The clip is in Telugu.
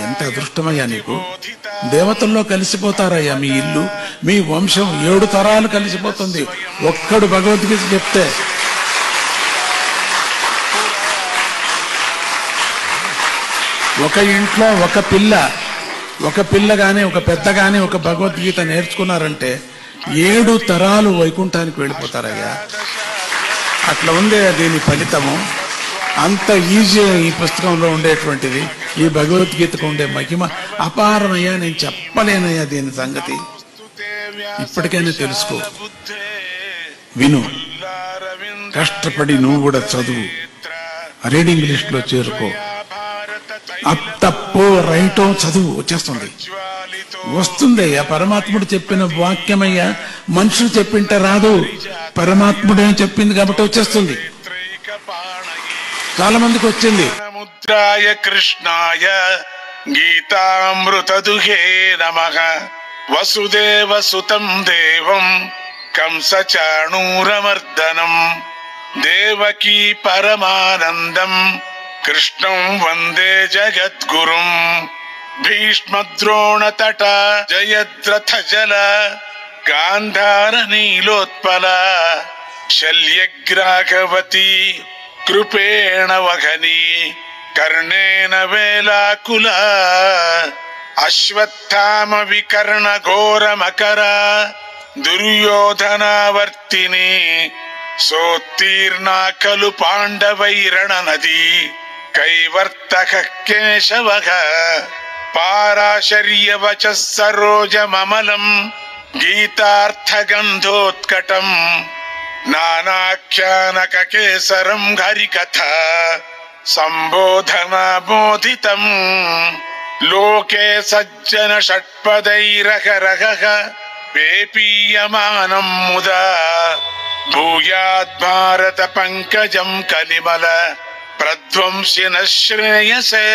ఎంత అదృష్టమయ్యా నీకు. దేవతల్లో కలిసిపోతారయ్యా మీ ఇల్లు, మీ వంశం 7 తరాలు కలిసిపోతుంది ఒక్కడు భగవద్గీత చెప్తే. ఒక ఇంట్లో ఒక పిల్ల గాని ఒక పెద్ద గాని ఒక భగవద్గీత నేర్చుకున్నారంటే 7 తరాలు వైకుంఠానికి వెళ్ళిపోతారయ్యా. అట్లా ఉందే దీని ఫలితము. అంత ఈజీ ఈ పుస్తకంలో ఉండేటువంటిది. ఈ భగవద్గీతకు ఉండే మహిమ అపారమయ్యా. నేను చెప్పలేనయ్యా దీని సంగతి. ఇప్పటికైనా తెలుసుకో, విను, కష్టపడి నువ్వు కూడా చదువు, రీడింగ్ లిస్ట్ లో చేరుకో. తప్పో రైటో చదువు, వస్తుందయ్యా. పరమాత్ముడు చెప్పిన వాక్యమయ్యా. మనుషులు చెప్పింటే రాదు, పరమాత్ముడే చెప్పింది కాబట్టి వచ్చేస్తుంది. చాలా మందికి వచ్చింది. ముద్రాయ కృష్ణాయ గీతామృత దుహే నమః వసుదేవ సుతం దేవం కంస చాణూరమర్దనం దేవకీ పరమానందం కృష్ణం వందే జగద్గురుం భీష్మద్రోణ తట జయద్రథ జల గాంధార నీలోత్పల శల్యగ్రాఘవతి కృపేణ వఘని కర్ణేన వేలాకుల అశ్వత్థామ వికర్ణ ఘోర మకర దుర్యోధనావర్తిని సోత్తీర్ణా ఖలు పాండవైరణ నది కైవర్తక కేశవః పారాశర్యవచ సరోజమమలం గీతార్థగంధోత్కటం నానాఖ్యానక కేసరం హరికథ సంబోధన బోధితం లోకే సజ్జన షట్పదైరహరహ పేపీయమానం ముదా భూయాద్ భారత పంకజం కలిమల ప్రధ్వంసిన శ్రేయసే.